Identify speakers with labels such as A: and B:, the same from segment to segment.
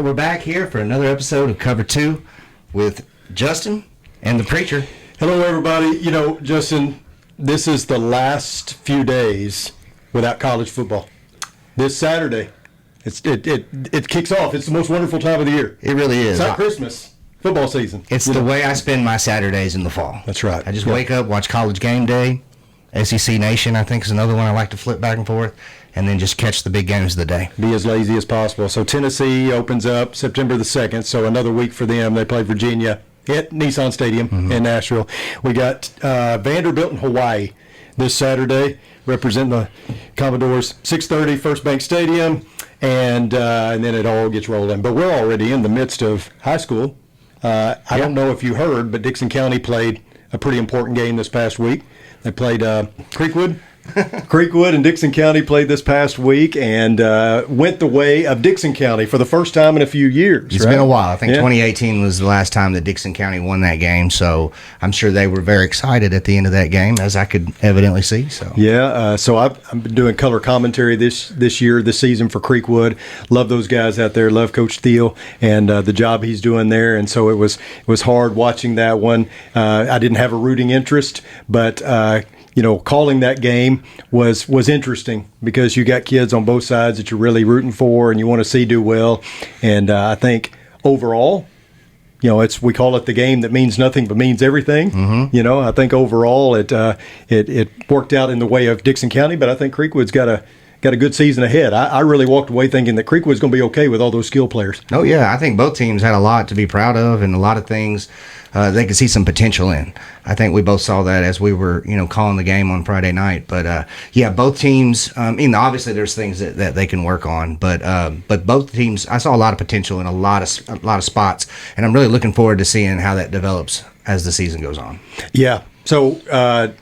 A: right, we're back here for another episode of Cover 2 with Justin and the Preacher.
B: Hello, everybody. You know, Justin, this is the last few days without college football. This Saturday, it kicks off. It's the most wonderful time of the year.
A: It really is.
B: It's not Christmas, football season.
A: It's the way I spend my Saturdays in the fall.
B: That's right.
A: I just wake up, watch College Game Day. SEC Nation, I think, is another one I like to flip back and forth, and then just catch the big games of the day.
B: Be as lazy as possible. So Tennessee opens up September the 2nd, so another week for them. They play Virginia at Nissan Stadium in Nashville. We got Vanderbilt in Hawaii this Saturday, representing the Commodores. 6:30, First Bank Stadium, and then it all gets rolling. But we're already in the midst of high school. I don't know if you heard, but Dickson County played a pretty important game this past week. They played Creekwood. Creekwood and Dickson County played this past week and went the way of Dickson County for the first time in a few years.
A: It's been a while. I think 2018 was the last time that Dickson County won that game, so I'm sure they were very excited at the end of that game, as I could evidently see. So
B: so I've been doing color commentary this season for Creekwood. Love those guys out there. Love Coach Thiel and the job he's doing there. And so it was hard watching that one. I didn't have a rooting interest, but calling that game was interesting because you got kids on both sides that you're really rooting for and you want to see do well. And I think overall, we call it the game that means nothing but means everything. Mm-hmm. I think overall it worked out in the way of Dickson County, but I think Creekwood's got a good season ahead. I really walked away thinking that Creekwood's going to be okay with all those skill players.
A: Oh, yeah. I think both teams had a lot to be proud of and a lot of things they could see some potential in. I think we both saw that as we were, calling the game on Friday night. But, both teams, obviously there's things that they can work on. But both teams, I saw a lot of potential in a lot of spots. And I'm really looking forward to seeing how that develops as the season goes on.
B: Yeah. So,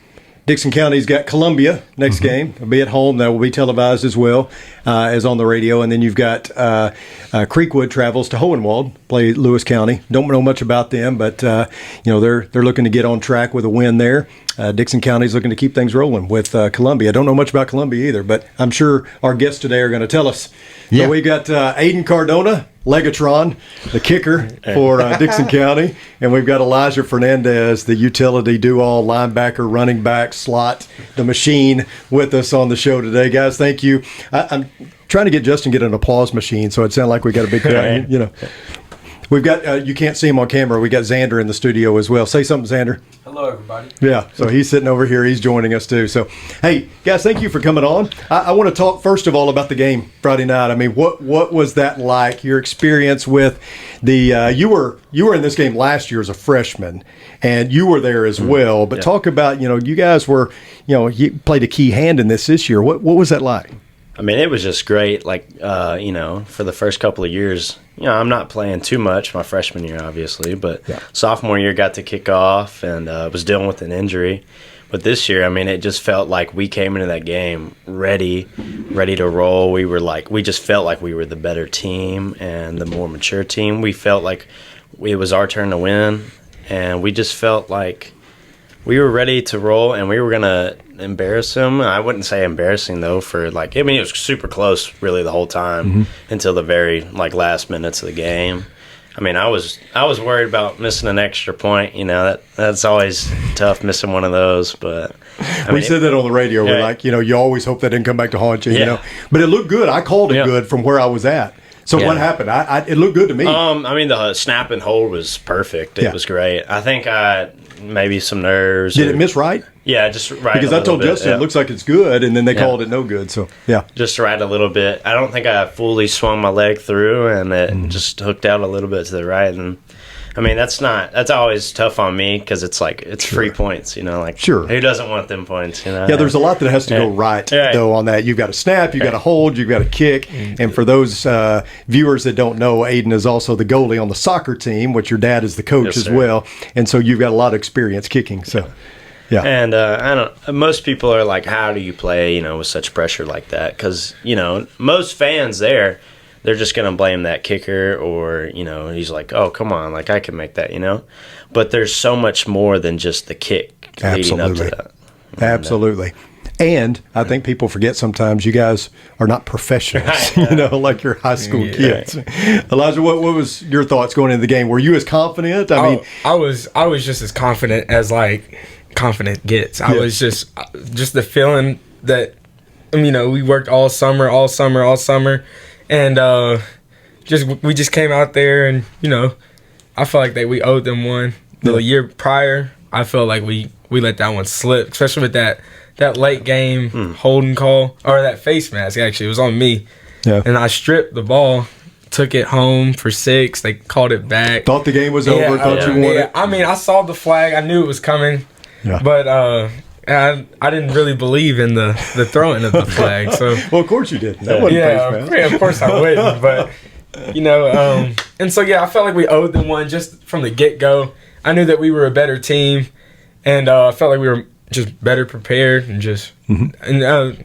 B: Dickson County's got Columbia next game. It'll be at home. That will be televised as well as on the radio. And then you've got Creekwood travels to Hohenwald, play Lewis County. Don't know much about them, but they're looking to get on track with a win there. Dickson County's looking to keep things rolling with Columbia. Don't know much about Columbia either, but I'm sure our guests today are going to tell us. Yeah. So we got Aden Cardona, Legatron, the kicker for Dickson County, and we've got Elijah Fernandez, the utility do-all linebacker, running back, slot, the machine, with us on the show today. Guys, thank you. I'm trying to get Justin get an applause machine, so it sounds like we got a big crowd. We've got you can't see him on camera. We got Xander in the studio as well. Say something, Xander.
C: Hello, everybody.
B: Yeah, so he's sitting over here. He's joining us too. So, hey, guys, thank you for coming on. I want to talk first of all about the game Friday night. I mean, what was that like? Your experience with the you were in this game last year as a freshman, and you were there as well. But talk about you guys were you played a key hand in this year. What was that like?
C: I mean, it was just great. Like, for the first couple of years, I'm not playing too much my freshman year, obviously, but sophomore year got to kick off and was dealing with an injury. But this year, I mean, it just felt like we came into that game ready to roll. We just felt like we were the better team and the more mature team. We felt like it was our turn to win, and we just felt like we were ready to roll, and we were going to embarrass them. I wouldn't say embarrassing, though, it was super close, really, the whole time until the very, last minutes of the game. I mean, I was worried about missing an extra point. That's always tough, missing one of those. But
B: we said that on the radio. We're like, you always hope that didn't come back to haunt you, But it looked good. I called it good from where I was at. So what happened? It looked good to me.
C: The snap and hold was perfect. It was great. I think maybe some nerves.
B: Did it miss right?
C: Yeah, just right.
B: Because I told Justin it looks like it's good, and then they called it no good. So
C: just right a little bit. I don't think I fully swung my leg through, and it just hooked out a little bit to the right. And I mean, that's always tough on me because it's free points,
B: Sure.
C: Who doesn't want them points,
B: Yeah, there's a lot that has to go right, though, on that. You've got to snap, you've got to hold, you've got to kick. And for those viewers that don't know, Aden is also the goalie on the soccer team, which your dad is the coach as well. And so you've got a lot of experience kicking. So, yeah.
C: And most people are like, how do you play, with such pressure like that? Because, most fans there, they're just going to blame that kicker or, he's like, oh, come on, I can make that, But there's so much more than just the kick leading up to that.
B: Absolutely. And I think people forget sometimes you guys are not professionals, like your high school kids. Elijah, what was your thoughts going into the game? Were you as confident? I mean,
D: I was just as confident as confident gets. I was just the feeling that we worked all summer, and we just came out there, and I felt like we owed them one. The year prior, I felt like we let that one slip, especially with that late game holding call, or that face mask. Actually, it was on me, and I stripped the ball, took it home for 6. They called it back.
B: Thought the game was over. Thought you won it.
D: I mean, I saw the flag. I knew it was coming, but I didn't really believe in the throwing of the flag. So
B: well, of course you didn't. That wasn't face mask.
D: Of course I wouldn't. But and so I felt like we owed them one just from the get go. I knew that we were a better team, and I felt like we were just better prepared, and just and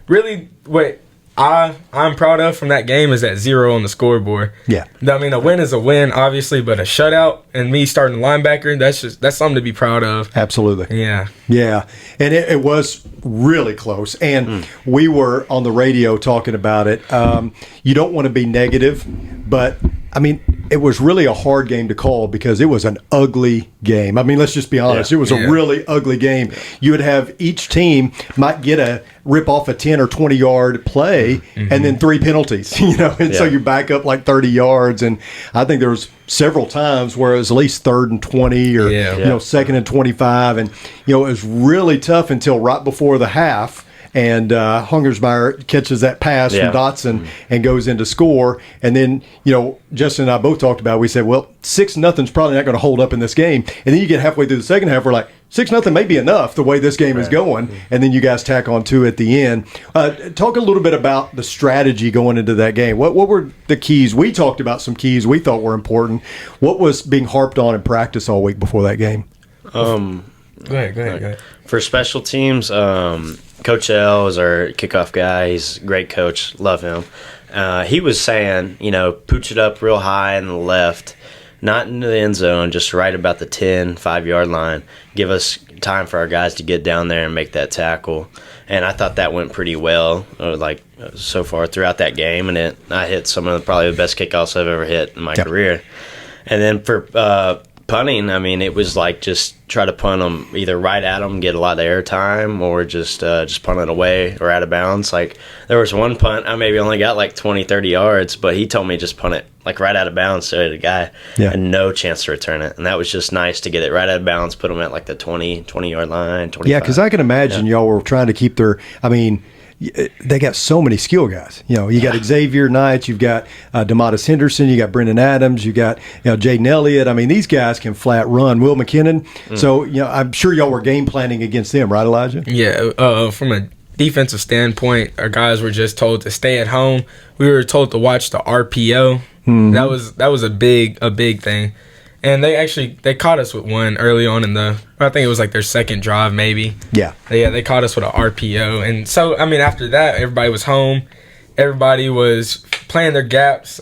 D: really what I'm proud of from that game is that 0 on the scoreboard.
B: Yeah,
D: I mean, a win is a win, obviously, but a shutout and me starting linebacker, that's something to be proud of.
B: Absolutely.
D: Yeah,
B: and it was really close, and we were on the radio talking about it. You don't want to be negative, but I mean, it was really a hard game to call because it was an ugly game. I mean, let's just be honest. It was a really ugly game. You would have each team might rip off a 10 or 20 yard play and then 3 penalties, so you back up like 30 yards. And I think there was several times where it was at least 3rd and 20 or, 2nd and 25. And, it was really tough until right before the half. And Hungersmeyer catches that pass from Dotson and goes in to score. And then, Justin and I both talked about it. We said, well, 6-0's probably not going to hold up in this game. And then you get halfway through the second half, we're like, 6-0 may be enough the way this game is going. And then you guys tack on 2 at the end. Talk a little bit about the strategy going into that game. What were the keys? We talked about some keys we thought were important. What was being harped on in practice all week before that game?
D: Go ahead.
C: For special teams, Coach L is our kickoff guy. He's a great coach. Love him. He was saying, pooch it up real high in the left, not into the end zone, just right about the 10, 5-yard line. Give us time for our guys to get down there and make that tackle. And I thought that went pretty well, so far throughout that game. And I hit some of probably the best kickoffs I've ever hit in my career. And then for punting, I mean, it was like just try to punt them either right at them, get a lot of air time, or just punt it away or out of bounds. Like, there was one punt, I maybe only got like 20, 30 yards, but he told me just punt it like right out of bounds so the guy had no chance to return it. And that was just nice to get it right out of bounds, put them at like the 20-yard line, 25.
B: Yeah, because I can imagine y'all were trying to keep they got so many skill guys. You got Xavier Knight, you've got DeMattis Henderson, you got Brendan Adams, you got Jaden Elliott. I mean, these guys can flat run. Will McKinnon. So I'm sure y'all were game planning against them, right, Elijah?
D: Yeah. From a defensive standpoint, our guys were just told to stay at home. We were told to watch the RPO. That was a big thing. And they caught us with one early on I think it was like their second drive maybe.
B: Yeah.
D: They caught us with an RPO. And so, I mean, after that, everybody was home. Everybody was playing their gaps.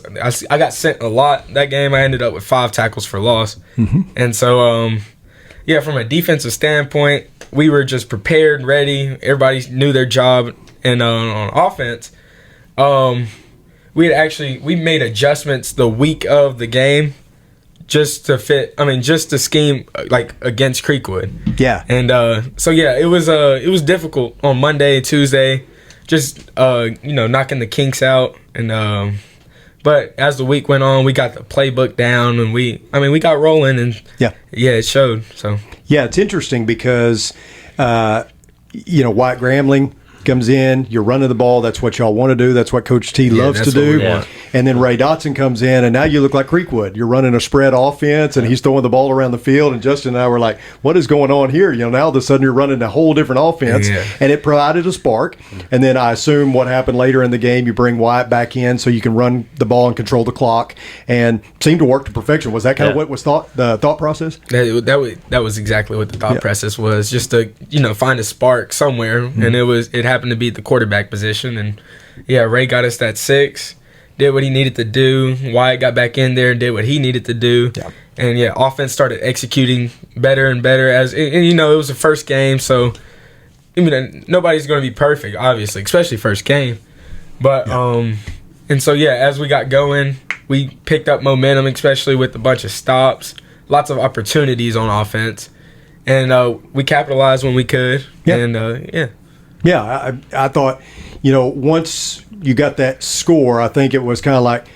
D: I got sent a lot that game. I ended up with 5 tackles for loss. And so, from a defensive standpoint, we were just prepared, ready. Everybody knew their job. And on offense, we made adjustments the week of the game. Just to scheme like against Creekwood.
B: Yeah.
D: And it was difficult on Monday, Tuesday, just knocking the kinks out. And but as the week went on, we got the playbook down, and we got rolling, and it showed. So
B: it's interesting because Wyatt Gramling comes in, you're running the ball. That's what y'all want to do. That's what Coach T loves to do. And then Ray Dotson comes in, and now you look like Creekwood. You're running a spread offense, and he's throwing the ball around the field. And Justin and I were like, what is going on here? Now all of a sudden you're running a whole different offense. And it provided a spark. And then I assume what happened later in the game, you bring Wyatt back in so you can run the ball and control the clock, and seemed to work to perfection. Was that kind of what was the thought process?
D: That was exactly what the thought process was, just to find a spark somewhere. And it happened to be the quarterback position. And Ray got us that 6. Did what he needed to do. Wyatt got back in there and did what he needed to do. Yeah. And offense started executing better and better it was the first game, so nobody's going to be perfect, obviously, especially first game. But and so as we got going, we picked up momentum, especially with a bunch of stops, lots of opportunities on offense, and we capitalized when we could.
B: Yeah.
D: And
B: I thought, once you got that score, I think it was kind of like,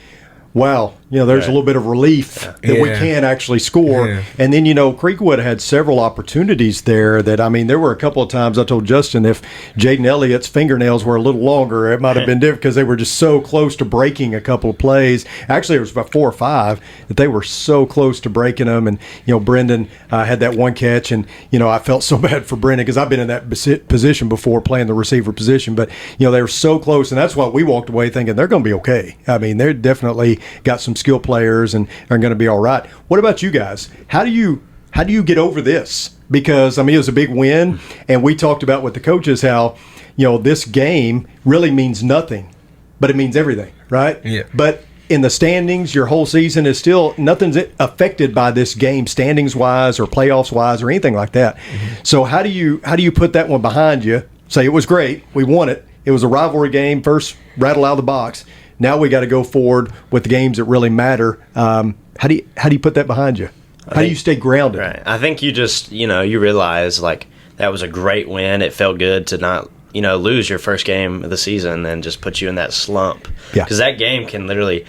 B: wow, there's a little bit of relief that we can actually score.
D: Yeah.
B: And then, Creekwood had several opportunities there that, there were a couple of times I told Justin if Jaden Elliott's fingernails were a little longer, it might have been different because they were just so close to breaking a couple of plays. Actually, it was about 4 or 5 that they were so close to breaking them. And, Brendan had that one catch. And, I felt so bad for Brendan because I've been in that position before, playing the receiver position. But, they were so close. And that's why we walked away thinking they're going to be okay. They're definitely got some skill players and are going to be all right. What about you guys? How do you get over this? Because it was a big win, and we talked about with the coaches how this game really means nothing, but it means everything, right?
D: Yeah.
B: But in the standings, your whole season is still nothing's affected by this game, standings wise or playoffs wise or anything like that. Mm-hmm. So how do you put that one behind you? Say it was great, we won it. It was a rivalry game, first rattle out of the box. Now we got to go forward with the games that really matter. How do you put that behind you? How do you stay grounded?
C: Right. I think you just you realize like that was a great win. It felt good to not lose your first game of the season and just put you in that slump.
B: Yeah.
C: Because that game can literally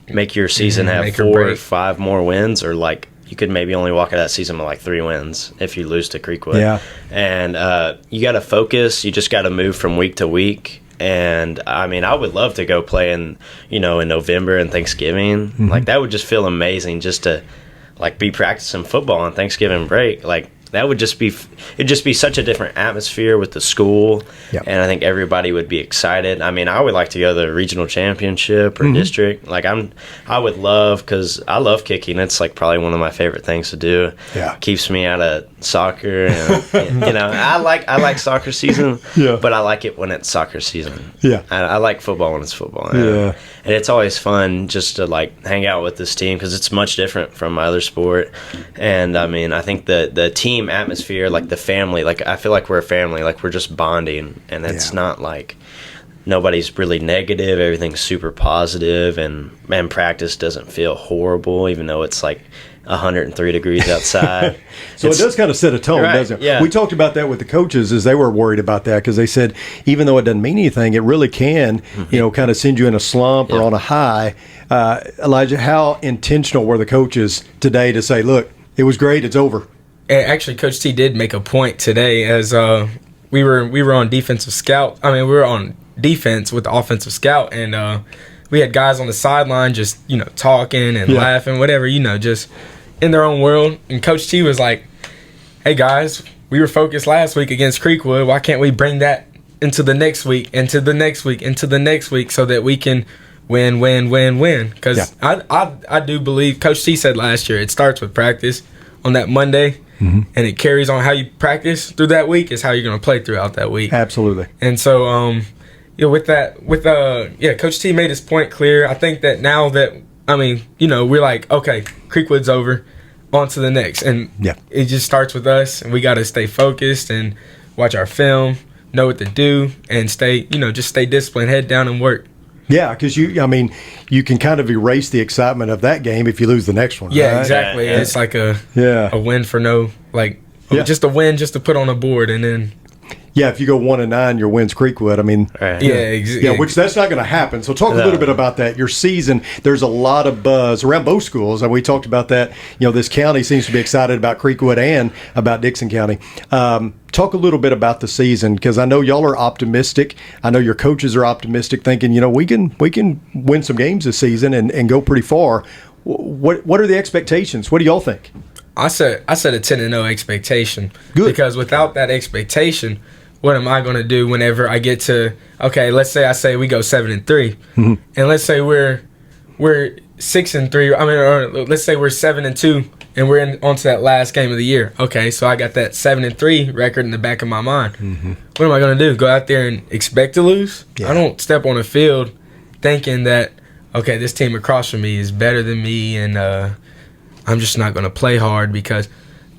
C: make your season have
D: make or
C: 4 or
D: break.
C: 5 more wins, or like you could maybe only walk out of that season with like 3 wins if you lose to Creekwood.
B: Yeah.
C: And you got to focus. You just got to move from week to week. And I would love to go play in November and Thanksgiving.
B: Mm-hmm.
C: Like that would just feel amazing just to like be practicing football on Thanksgiving break. Like that would just be such a different atmosphere with the school.
B: Yep.
C: And I think everybody would be excited. I would like to go to the regional championship or district. Like I would love, because I love kicking. It's like probably one of my favorite things to do.
B: Yeah.
C: Keeps me out of soccer. And, I like soccer season, but I like it when it's soccer season.
B: Yeah.
C: I like football when it's football.
B: Yeah.
C: And it's always fun just to like hang out with this team because it's much different from my other sport. And I think the team atmosphere, like the family, like I feel like we're a family, like we're just bonding, and it's not like nobody's really negative, everything's super positive, and practice doesn't feel horrible even though it's like 103 degrees outside.
B: So it does kind of set a tone,
C: right,
B: doesn't it?
C: yeah.
B: We talked about that with the coaches as they were worried about that because they said even though it doesn't mean anything, it really can, kind of send you in a slump or on a high. Elijah, how intentional were the coaches today to say, look, it was great, it's over?
D: And actually, Coach T did make a point today as we were on defensive scout. We were on defense with the offensive scout, and we had guys on the sideline just talking and laughing, whatever, just in their own world. And Coach T was like, "Hey guys, we were focused last week against Creekwood. Why can't we bring that into the next week, into the next week, into the next week, so that we can win?" Because I do believe Coach T said last year it starts with practice on that Monday. Mm-hmm. And it carries on how you practice through that week is how you're going to play throughout that week.
B: Absolutely.
D: And so, Coach T made his point clear. I think that now that, we're like, okay, Creekwood's over, on to the next. And it just starts with us, and we got to stay focused and watch our film, know what to do, and stay disciplined, head down and work.
B: Yeah, because you can kind of erase the excitement of that game if you lose the next one.
D: Yeah,
B: right?
D: exactly.
C: Yeah.
D: It's like a win for just a win just to put on a board, and then
B: if you go 1-9, your win's Creekwood.
C: Right.
B: Which that's not going to happen. So talk a little bit about that. Your season, there's a lot of buzz around both schools, and we talked about that. This county seems to be excited about Creekwood and about Dickson County. Talk a little bit about the season, because I know y'all are optimistic. I know your coaches are optimistic, thinking we can win some games this season and go pretty far. What are the expectations? What do y'all think?
D: I said a 10-0 expectation.
B: Good.
D: Because without that expectation, what am I going to do whenever I get to, okay, let's say I say we go 7-3, mm-hmm. and let's say we're 6-3, or let's say we're 7-2, and we're onto that last game of the year. Okay, so I got that 7-3 record in the back of my mind. Mm-hmm. What am I going to do? Go out there and expect to lose? Yeah. I don't step on the field thinking that, okay, this team across from me is better than me, and I'm just not going to play hard, because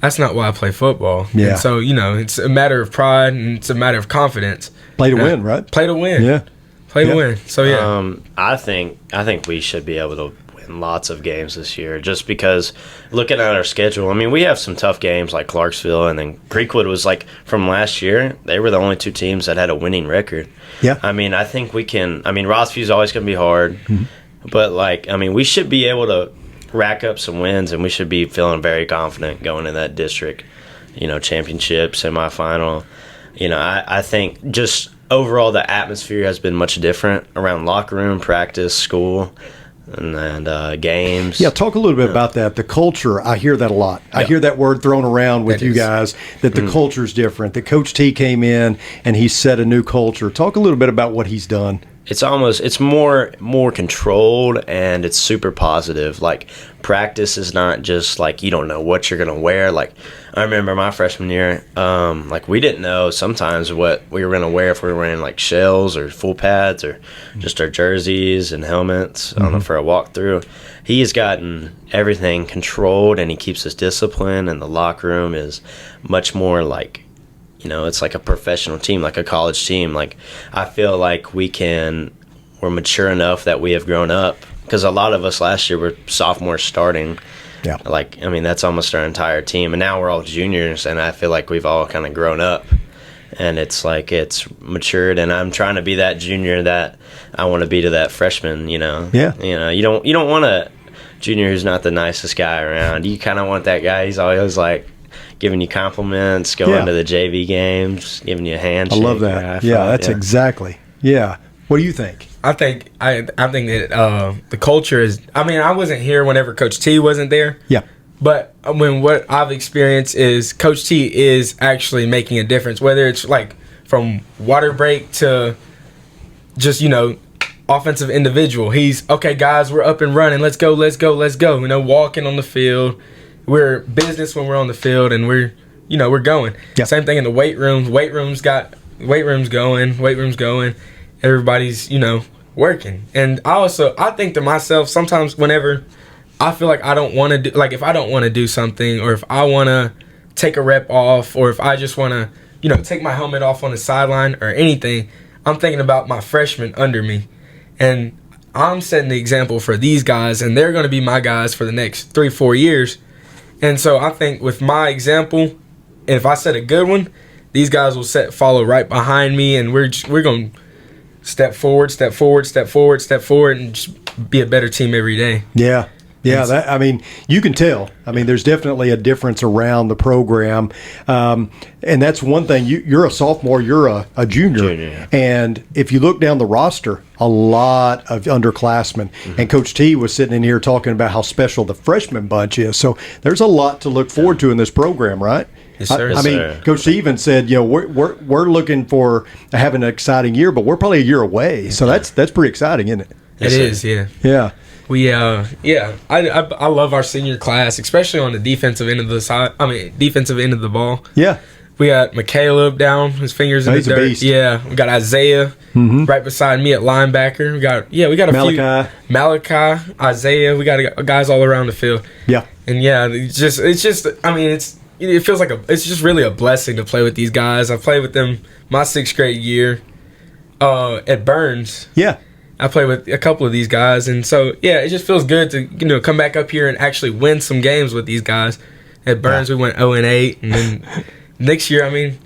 D: that's not why I play football.
B: Yeah.
D: And so, it's a matter of pride and it's a matter of confidence.
B: Play to win, right?
D: Play to win.
B: Yeah.
D: Play to win. So, yeah.
C: I think we should be able to win lots of games this year just because looking at our schedule, I mean, we have some tough games like Clarksville, and then Creekwood was like from last year, they were the only two teams that had a winning record.
B: Yeah.
C: I mean, I think we can. I mean, Rossview's always going to be hard, but we should be able to rack up some wins, and we should be feeling very confident going in that district, championship, semifinal. I think just overall the atmosphere has been much different around locker room, practice, school, and games.
B: Yeah, talk a little bit about that. The culture, I hear that a lot. I hear that word thrown around with you guys, that the culture's different. That Coach T came in and he set a new culture. Talk a little bit about what he's done.
C: It's more controlled, and it's super positive. Like, practice is not just like you don't know what you're gonna wear. Like, I remember my freshman year, we didn't know sometimes what we were gonna wear, if we were wearing like shells or full pads or just our jerseys and helmets for a walkthrough. He's gotten everything controlled, and he keeps his discipline, and the locker room is much more like, it's like a professional team, like a college team. Like, I feel like we're mature enough that we have grown up, because a lot of us last year were sophomores starting.
B: Yeah.
C: That's almost our entire team. And now we're all juniors, and I feel like we've all kind of grown up. And it's matured, and I'm trying to be that junior that I want to be to that freshman,
B: Yeah.
C: You don't want a junior who's not the nicest guy around. You kind of want that guy. He's always giving you compliments, going to the JV games, giving you a handshake.
B: I love that. That's exactly. Yeah. What do you think?
D: I think that the culture is. I mean, I wasn't here whenever Coach T wasn't there.
B: Yeah.
D: But what I've experienced is Coach T is actually making a difference. Whether it's like from water break to just offensive individual. He's okay, guys. We're up and running. Let's go. Walking on the field. We're business when we're on the field, and we're going.
B: Yeah.
D: Same thing in the weight room. Weight room's going. Everybody's, working. And I think to myself, sometimes whenever I feel like I don't want to do, like if I don't want to do something, or if I want to take a rep off, or if I just want to, take my helmet off on the sideline or anything, I'm thinking about my freshmen under me. And I'm setting the example for these guys, and they're going to be my guys for the next 3-4 years. And so I think with my example, and if I set a good one, these guys will follow right behind me, and we're going to step forward, and just be a better team every day.
B: Yeah. Yeah, you can tell. There's definitely a difference around the program. And that's one thing. You're a sophomore, you're a junior. And if you look down the roster, a lot of underclassmen. And Coach T was sitting in here talking about how special the freshman bunch is. So there's a lot to look forward to in this program, right?
D: Yes, sir.
C: Sir.
B: Coach T even said, we're looking for having an exciting year, but we're probably a year away. So that's pretty exciting, isn't it?
D: It is, yeah.
B: Yeah.
D: I love our senior class, especially on the defensive end of the ball.
B: Yeah.
D: We got McCaleb down, his fingers in the
B: he's a
D: dirt.
B: beast.
D: Yeah, we got Isaiah right beside me at linebacker. We got a few Malachi, Isaiah. We got guys all around the field.
B: Yeah.
D: And it feels like it's just really a blessing to play with these guys. I played with them my 6th grade year at Burns.
B: Yeah.
D: I play with a couple of these guys, and so it just feels good to come back up here and actually win some games with these guys. At Burns, we went 0-8, and then next year, 7-1,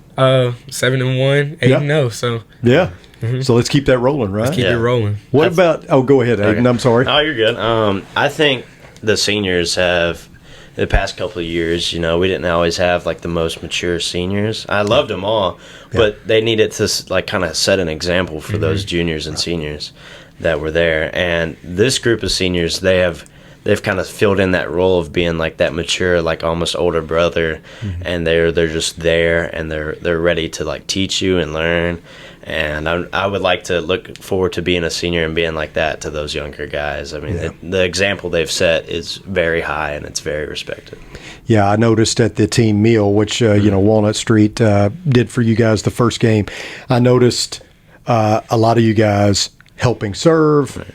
D: 8-0. So
B: So let's keep that rolling, right?
D: let's keep it rolling.
B: What about? Oh, go ahead, Aden.
C: Okay.
B: I'm sorry.
C: Oh, you're good. I think the seniors have, the past couple of years, we didn't always have the most mature seniors. I loved them all, but they needed to kind of set an example for those juniors and seniors that were there. And this group of seniors, they've kind of filled in that role of being that mature, almost older brother, and they're just there, and they're ready to teach you and learn. And I would like to look forward to being a senior and being like that to those younger guys. The example they've set is very high, and it's very respected.
B: Yeah, I noticed at the team meal, which Walnut Street did for you guys the first game, I noticed a lot of you guys helping serve,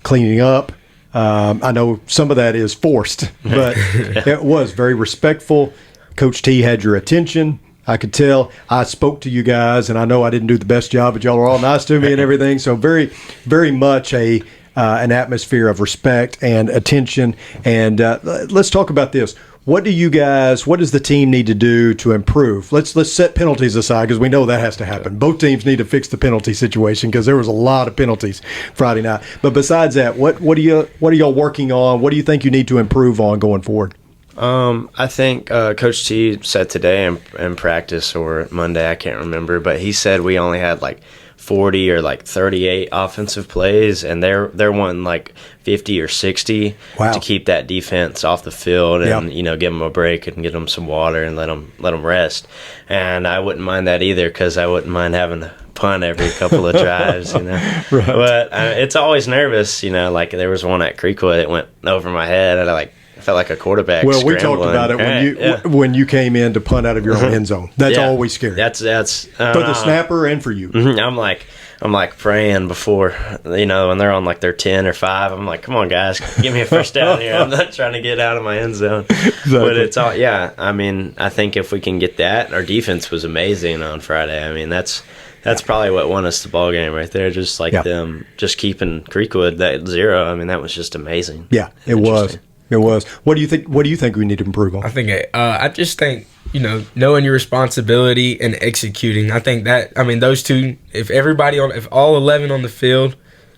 B: cleaning up. I know some of that is forced, but it was very respectful. Coach T had your attention. I could tell. I spoke to you guys, and I know I didn't do the best job, but y'all are all nice to me and everything. So very, very much an atmosphere of respect and attention. And let's talk about this. What does the team need to do to improve? Let's set penalties aside because we know that has to happen. Both teams need to fix the penalty situation because there was a lot of penalties Friday night. But besides that, what are y'all working on? What do you think you need to improve on going forward?
C: I think Coach T said today in practice or Monday, I can't remember, but he said we only had like 40 or like 38 offensive plays, and they're wanting like 50 or 60 to keep that defense off the field and give them a break and get them some water and let them rest. And I wouldn't mind that either because I wouldn't mind having to punt every couple of drives, Right. But it's always nervous, like there was one at Creekwood that went over my head and I felt like a quarterback.
B: Well, we talked about it when you came in to punt out of your own end zone. That's always scary.
C: That's
B: for the snapper and for you.
C: I'm like praying before, when they're on like their 10 or 5. I'm like, come on, guys, give me a first down here. I'm not trying to get out of my end zone. Exactly. But it's all, I think if we can get that, our defense was amazing on Friday. That's probably what won us the ball game right there. Just like them, just keeping Creekwood that 0. That was just amazing.
B: Yeah, it was. It was. What do you think? What do you think we need to improve on?
D: I just think knowing your responsibility and executing. I think that those two. If all 11 on the field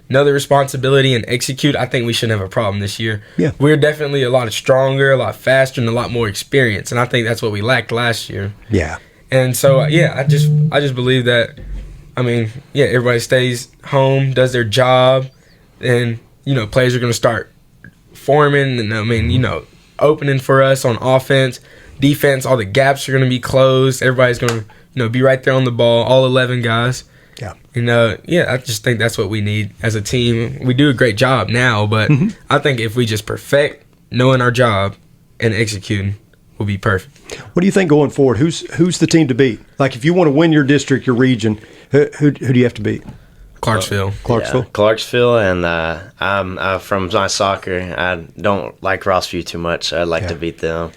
D: know the responsibility and execute, I think we shouldn't have a problem this year.
B: Yeah,
D: we're definitely a lot stronger, a lot faster, and a lot more experience. And I think that's what we lacked last year.
B: Yeah.
D: And so I just believe that. Everybody stays home, does their job, and players are going to start forming and opening for us on offense, defense. All the gaps are going to be closed. Everybody's going to be right there on the ball. All 11 guys. Yeah. I just think that's what we need as a team. We do a great job now, but I think if we just perfect knowing our job and executing, we'll be perfect.
B: What do you think going forward? Who's the team to beat? Like if you want to win your district, your region, who do you have to beat?
D: Clarksville.
C: Clarksville, and I'm from my soccer. I don't like Rossview too much. I'd like to beat them.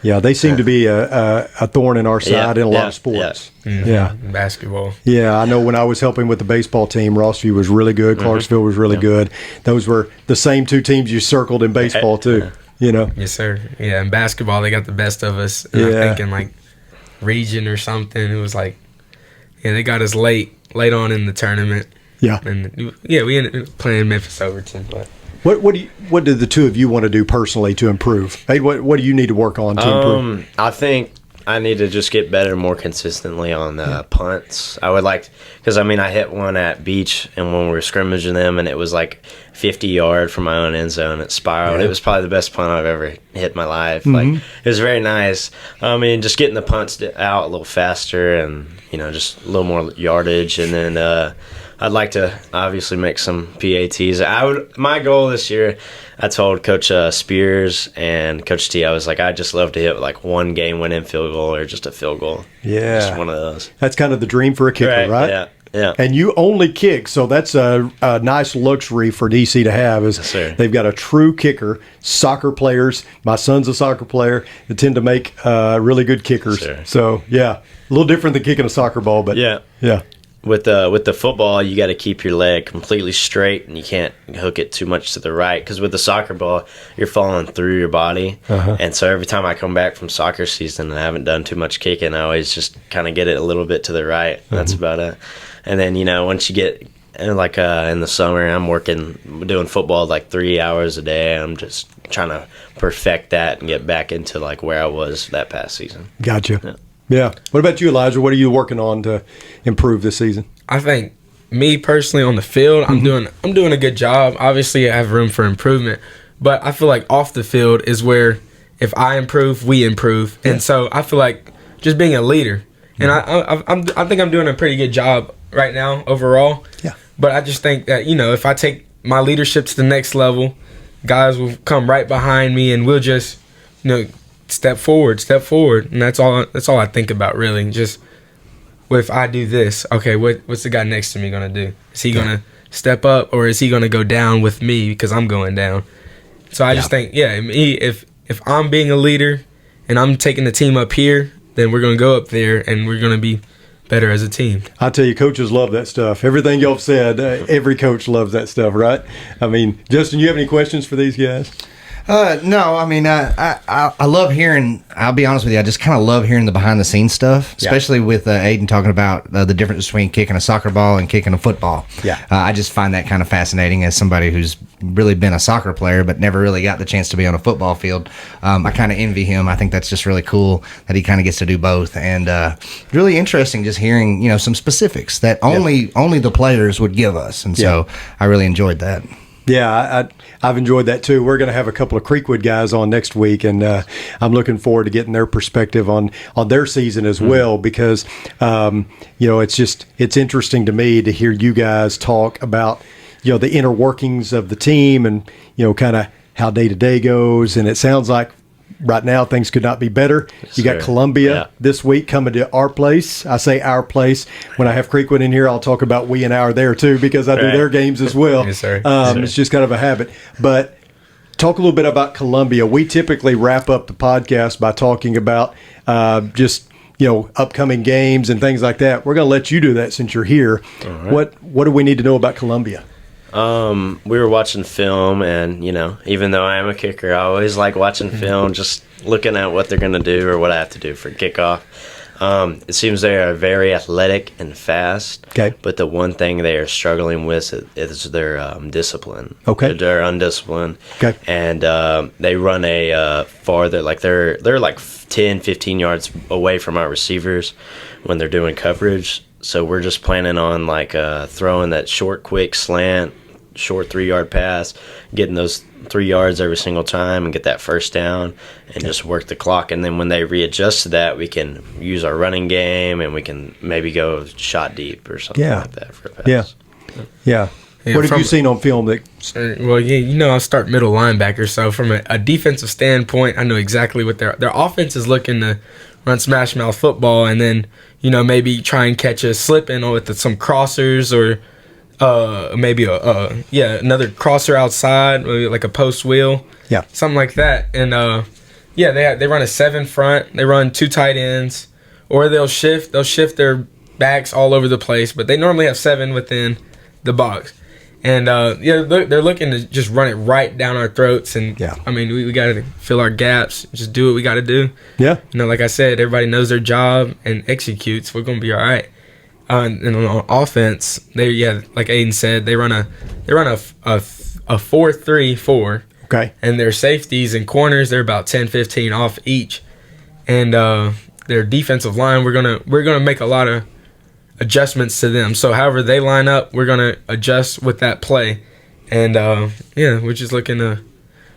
B: Yeah, they seem to be a thorn in our side in a lot of sports.
D: Yeah. Basketball.
B: Yeah, I know when I was helping with the baseball team, Rossview was really good. Clarksville was really good. Those were the same two teams you circled in baseball too.
D: Yes, sir. Yeah, in basketball they got the best of us. And I think in like region or something, it was like, they got us late on in the tournament.
B: Yeah,
D: and we ended up playing Memphis Overton. But
B: what did the two of you want to do personally to improve? Hey, what do you need to work on to improve?
C: I think I need to just get better more consistently on punts. I would like, because I hit one at Beach, and when we were scrimmaging them, and it was like 50 yards from my own end zone. It spiraled. It was probably the best punt I've ever hit in my life. Like it was very nice. Just getting the punts out a little faster, and just a little more yardage, and then. I'd like to obviously make some PATs. My goal this year, I told Coach Spears and Coach T, I was like, I'd just love to hit like one game-winning field goal or just a field goal.
B: Yeah.
C: Just one of those.
B: That's kind of the dream for a kicker, right?
C: Yeah.
B: And you only kick, so that's a nice luxury for DC to have. They've got a true kicker. Soccer players, my son's a soccer player, they tend to make really good kickers. So, a little different than kicking a soccer ball, but yeah.
C: With the football, you got to keep your leg completely straight, and you can't hook it too much to the right. Because with the soccer ball, you're falling through your body, and so every time I come back from soccer season and I haven't done too much kicking, I always just kind of get it a little bit to the right. That's about it. And then once you get in the summer, I'm doing football like 3 hours a day. I'm just trying to perfect that and get back into like where I was that past season.
B: Gotcha. Yeah. What about you, Elijah? What are you working on to improve this season?
D: I think me personally on the field, I'm doing a good job. Obviously, I have room for improvement, but I feel like off the field is where if I improve, we improve, and so I feel like just being a leader, and I think I'm doing a pretty good job right now overall.
B: Yeah.
D: But I just think that if I take my leadership to the next level, guys will come right behind me, and we'll just step forward, and that's all I think about really. Just if I do this, okay, what's the guy next to me gonna do? Is he gonna step up, or is he going to go down with me because I'm going down? So I just think, if I'm being a leader and I'm taking the team up here, then we're going to go up there and we're going to be better as a team.
B: I tell you, coaches love that stuff. Everything y'all have said, every coach loves that stuff, right? I mean, Justin, you have any questions for these guys?
A: No, I mean, I love hearing, I'll be honest with you, I just kind of love hearing the behind the scenes stuff, especially with Aden talking about the difference between kicking a soccer ball and kicking a football.
B: Yeah.
A: I just find that kind of fascinating as somebody who's really been a soccer player but never really got the chance to be on a football field. I kind of envy him. I think that's just really cool that he kind of gets to do both, and really interesting just hearing, some specifics that only the players would give us, and so I really enjoyed that.
B: Yeah, I've enjoyed that too. We're going to have a couple of Creekwood guys on next week, and I'm looking forward to getting their perspective on their season as well, because it's interesting to me to hear you guys talk about the inner workings of the team and kind of how day to day goes. And it sounds like right now things could not be better. You got Columbia this week coming to our place. I say our place. When I have Creekwood in here, I'll talk about we and our there too, because I do their games as well.
D: Yes, sir.
B: It's just kind of a habit. But talk a little bit about Columbia. We typically wrap up the podcast by talking about just upcoming games and things like that. We're going to let you do that since you're here. Right. What do we need to know about Columbia?
C: We were watching film, and even though I am a kicker, I always like watching film, just looking at what they're going to do or what I have to do for kickoff. It seems they are very athletic and fast.
B: Okay.
C: But the one thing they are struggling with is their discipline.
B: Okay.
C: They're undisciplined.
B: Okay.
C: And they run a farther, like they're like 10, 15 yards away from our receivers when they're doing coverage. So we're just planning on throwing that short, quick slant, short 3-yard pass, getting those 3 yards every single time and get that first down and just work the clock. And then when they readjust to that, we can use our running game and we can maybe go shot deep or something like that for a pass.
B: Yeah. What have you seen on film that?
D: Well, I start middle linebacker, so from a defensive standpoint, I know exactly what their offense is looking to run smash mouth football, and then maybe try and catch a slip in with some crossers, or maybe another crosser outside, maybe like a post wheel, something like that. And they run a 7 front, they run 2 tight ends, or they'll shift their backs all over the place, but they normally have 7 within the box. And they're looking to just run it right down our throats. And I mean, we got to fill our gaps, just do what we got to do.
B: Yeah.
D: Like I said, everybody knows their job and executes. We're gonna be all right. And on offense, like Aden said, they run a 4-3-4.
B: Okay.
D: And their safeties and corners, they're about 10, 15 off each. And their defensive line, we're gonna make a lot of adjustments to them. So however they line up, we're going to adjust with that play. And we're just looking to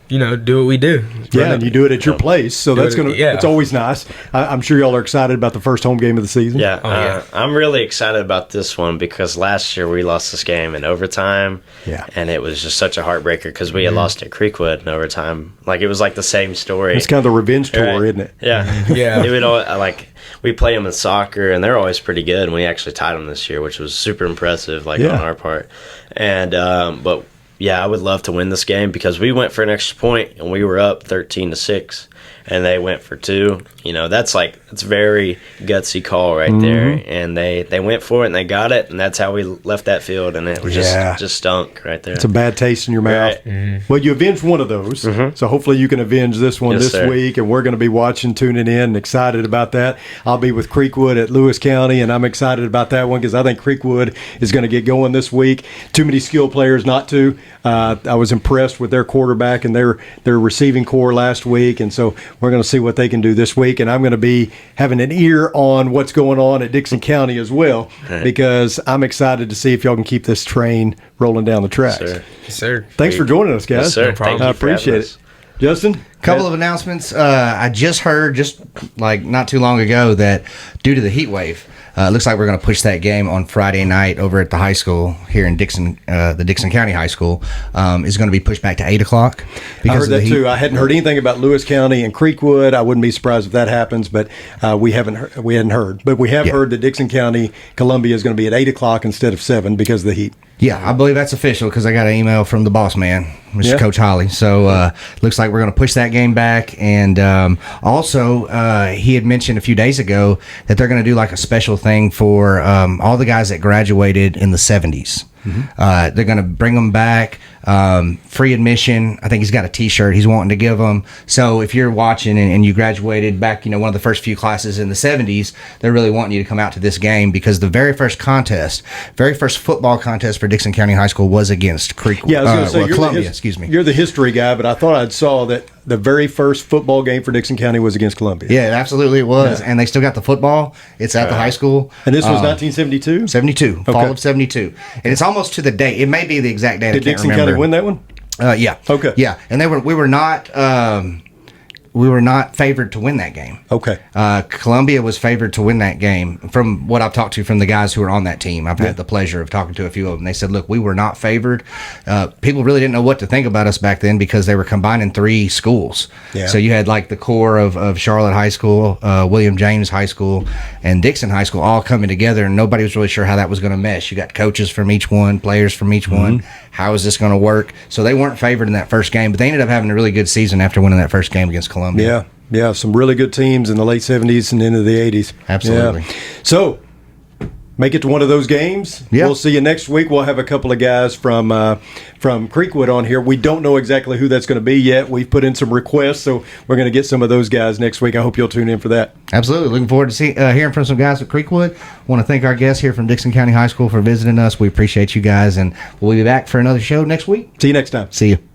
D: do what we do.
B: Yeah, and you do it at your place, so that's it's always nice. I'm sure y'all are excited about the first home game of the season.
C: Yeah, I'm really excited about this one because last year we lost this game in overtime.
B: Yeah,
C: and it was just such a heartbreaker because we had lost at Creekwood in overtime. Like, it was like the same story.
B: It's kind of the revenge tour, isn't it?
C: Yeah, yeah. We play them in soccer, and they're always pretty good. And we actually tied them this year, which was super impressive, on our part. And but. Yeah, I would love to win this game because we went for an extra point and we were up 13-6, and they went for 2. It's very gutsy call right there, and they went for it and they got it, and that's how we left that field, and it was just stunk right there.
B: It's a bad taste in your mouth.
C: Right. Mm-hmm.
B: Well, you avenged one of those, so hopefully you can avenge this one this week, and we're going to be watching, tuning in, and excited about that. I'll be with Creekwood at Lewis County, and I'm excited about that one because I think Creekwood is going to get going this week. Too many skilled players not to. I was impressed with their quarterback and their receiving core last week, and so we're going to see what they can do this week. And I'm going to be having an ear on what's going on at Dickson County as well, because I'm excited to see if y'all can keep this train rolling down the tracks.
C: Yes,
D: sir.
B: Thanks for joining us, guys.
C: Yes, sir. No problem.
B: I appreciate it. Justin?
A: Couple of announcements. I just heard, not too long ago, that due to the heat wave, it looks like we're going to push that game on Friday night over at the high school here in Dixon, the Dixon County High School, is going to be pushed back to 8 o'clock.
B: I heard that too. I hadn't heard anything about Lewis County and Creekwood. I wouldn't be surprised if that happens, but we hadn't heard. But we have heard that Dixon County, Columbia is going to be at 8 o'clock instead of 7 because of the heat.
A: Yeah, I believe that's official because I got an email from the boss man, Mr. Coach Holly. So looks like we're going to push that game back. And also, he had mentioned a few days ago that they're going to do like a special thing for all the guys that graduated in the 70s. Mm-hmm. They're going to bring them back, free admission. I think he's got a T-shirt he's wanting to give them. So if you're watching and you graduated back, one of the first few classes in the 70s, they're really wanting you to come out to this game because the very first football contest for Dixon County High School was against Creekwood.
B: Yeah, I was going to say,
A: Columbia, excuse me.
B: You're the history guy, but I thought I saw that the very first football game for Dixon County was against Columbia.
A: Yeah, absolutely it was. Yeah. And they still got the football. It's at the high school.
B: And this was 1972?
A: 72, fall of 72. And it's almost to the date. It may be the exact date.
B: Did Dixon County win that one?
A: Yeah.
B: Okay.
A: Yeah, and we were not favored to win that game.
B: Okay.
A: Columbia was favored to win that game. From what I've talked to from the guys who are on that team, I've had the pleasure of talking to a few of them. They said, look, we were not favored. People really didn't know what to think about us back then because they were combining 3 schools. Yeah. So you had like the core of Charlotte High School, William James High School, and Dixon High School all coming together, and nobody was really sure how that was going to mesh. You got coaches from each one, players from each one. How is this going to work? So they weren't favored in that first game, but they ended up having a really good season after winning that first game against Columbia.
B: Yeah, some really good teams in the late 70s and into the 80s.
A: Absolutely.
B: Yeah. So, make it to one of those games.
A: Yeah.
B: We'll see you next week. We'll have a couple of guys from Creekwood on here. We don't know exactly who that's going to be yet. We've put in some requests, so we're going to get some of those guys next week. I hope you'll tune in for that.
A: Absolutely. Looking forward to hearing from some guys at Creekwood. Want to thank our guests here from Dixon County High School for visiting us. We appreciate you guys, and we'll be back for another show next week.
B: See you next time.
A: See you.